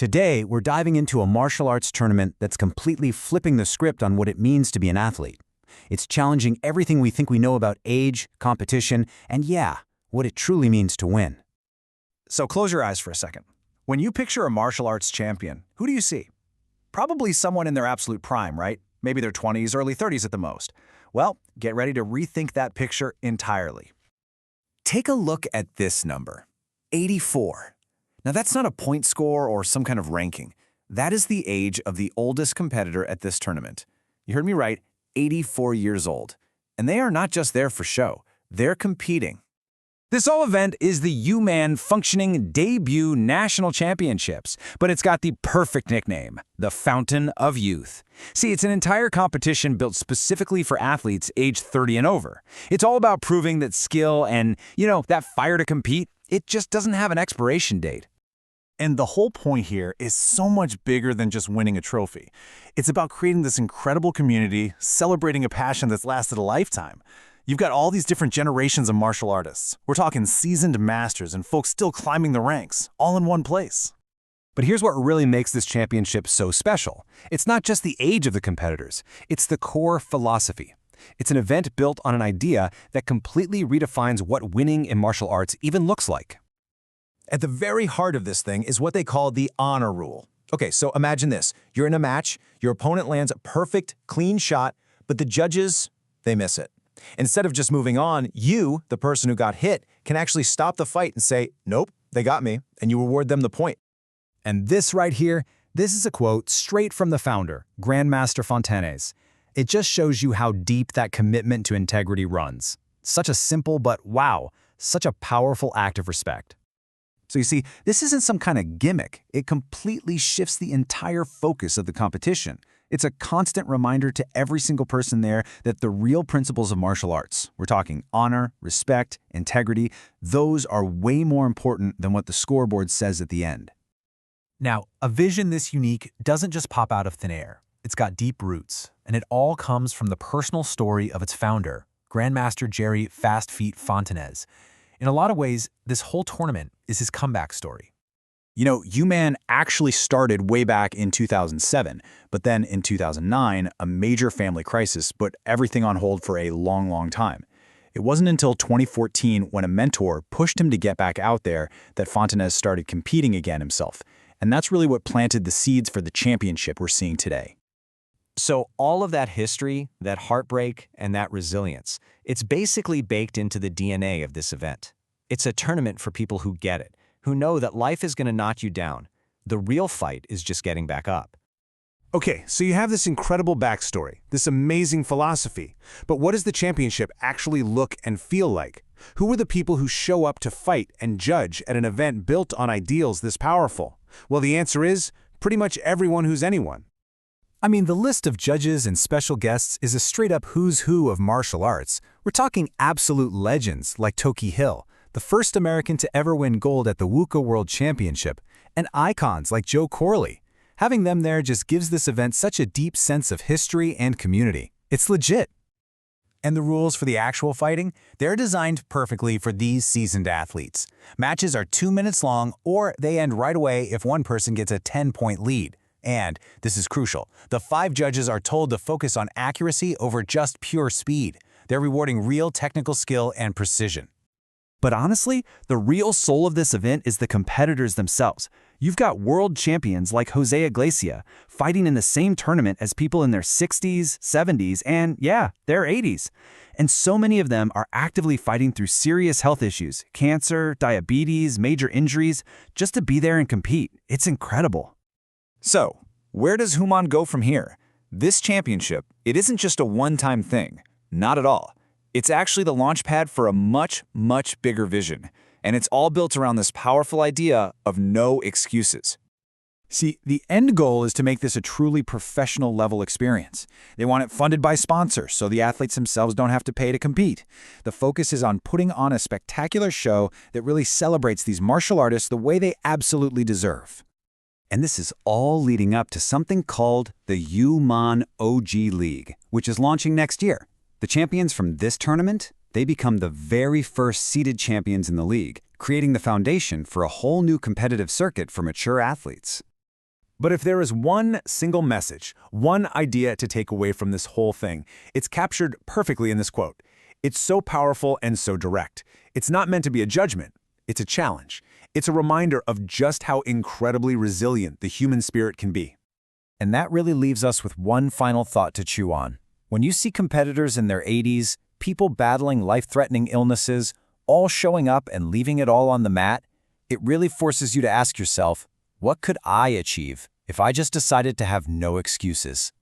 Today, we're diving into a martial arts tournament that's completely flipping the script on what it means to be an athlete. It's challenging everything we think we know about age, competition, and yeah, what it truly means to win. So close your eyes for a second. When you picture a martial arts champion, who do you see? Probably someone in their absolute prime, right? Maybe their 20s, early 30s at the most. Well, get ready to rethink that picture entirely. Take a look at this number, 84. Now that's not a point score or some kind of ranking. That is the age of the oldest competitor at this tournament. You heard me right, 84 years old. And they are not just there for show, they're competing. This whole event is the UMAN functioning debut national championships, but it's got the perfect nickname, the Fountain of Youth. See, it's an entire competition built specifically for athletes aged 30 and over. It's all about proving that skill and, that fire to compete, it just doesn't have an expiration date. And the whole point here is so much bigger than just winning a trophy. It's about creating this incredible community, celebrating a passion that's lasted a lifetime. You've got all these different generations of martial artists. We're talking seasoned masters and folks still climbing the ranks, all in one place. But here's what really makes this championship so special. It's not just the age of the competitors, it's the core philosophy. It's an event built on an idea that completely redefines what winning in martial arts even looks like. At the very heart of this thing is what they call the honor rule. Okay, so imagine this. You're in a match, your opponent lands a perfect, clean shot, but the judges, they miss it. Instead of just moving on, you, the person who got hit, can actually stop the fight and say, nope, they got me, and you reward them the point. And this right here, this is a quote straight from the founder, Grandmaster Fontanes. It just shows you how deep that commitment to integrity runs. Such a simple but wow, such a powerful act of respect. So you see, this isn't some kind of gimmick. It completely shifts the entire focus of the competition. It's a constant reminder to every single person there that the real principles of martial arts, we're talking honor, respect, integrity, those are way more important than what the scoreboard says at the end. Now, a vision this unique doesn't just pop out of thin air. It's got deep roots, and it all comes from the personal story of its founder, Grandmaster Jerry Fast Feet Fontanes. In a lot of ways, this whole tournament is his comeback story. UMAN actually started way back in 2007, but then in 2009, a major family crisis put everything on hold for a long, long time. It wasn't until 2014 when a mentor pushed him to get back out there that Fontanes started competing again himself. And that's really what planted the seeds for the championship we're seeing today. So all of that history, that heartbreak, and that resilience, it's basically baked into the DNA of this event. It's a tournament for people who get it, who know that life is going to knock you down. The real fight is just getting back up. Okay, so you have this incredible backstory, this amazing philosophy. But what does the championship actually look and feel like? Who are the people who show up to fight and judge at an event built on ideals this powerful? Well, the answer is pretty much everyone who's anyone. I mean, the list of judges and special guests is a straight-up who's who of martial arts. We're talking absolute legends like Toki Hill, the first American to ever win gold at the WUKA World Championship, and icons like Joe Corley. Having them there just gives this event such a deep sense of history and community. It's legit. And the rules for the actual fighting? They're designed perfectly for these seasoned athletes. Matches are 2 minutes long, or they end right away if one person gets a 10-point lead. And, this is crucial, the 5 judges are told to focus on accuracy over just pure speed. They're rewarding real technical skill and precision. But honestly, the real soul of this event is the competitors themselves. You've got world champions like Jose Iglesias fighting in the same tournament as people in their 60s, 70s, and yeah, their 80s. And so many of them are actively fighting through serious health issues, cancer, diabetes, major injuries, just to be there and compete. It's incredible. So, where does UMAN go from here? This championship, it isn't just a one-time thing. Not at all. It's actually the launch pad for a much, much bigger vision. And it's all built around this powerful idea of no excuses. See, the end goal is to make this a truly professional level experience. They want it funded by sponsors, so the athletes themselves don't have to pay to compete. The focus is on putting on a spectacular show that really celebrates these martial artists the way they absolutely deserve. And this is all leading up to something called the UMAN OG League, which is launching next year. The champions from this tournament, they become the very first seeded champions in the league, creating the foundation for a whole new competitive circuit for mature athletes. But if there is one single message, one idea to take away from this whole thing, it's captured perfectly in this quote. It's so powerful and so direct. It's not meant to be a judgment. It's a challenge. It's a reminder of just how incredibly resilient the human spirit can be. And that really leaves us with one final thought to chew on. When you see competitors in their 80s, people battling life-threatening illnesses, all showing up and leaving it all on the mat, it really forces you to ask yourself, what could I achieve if I just decided to have no excuses?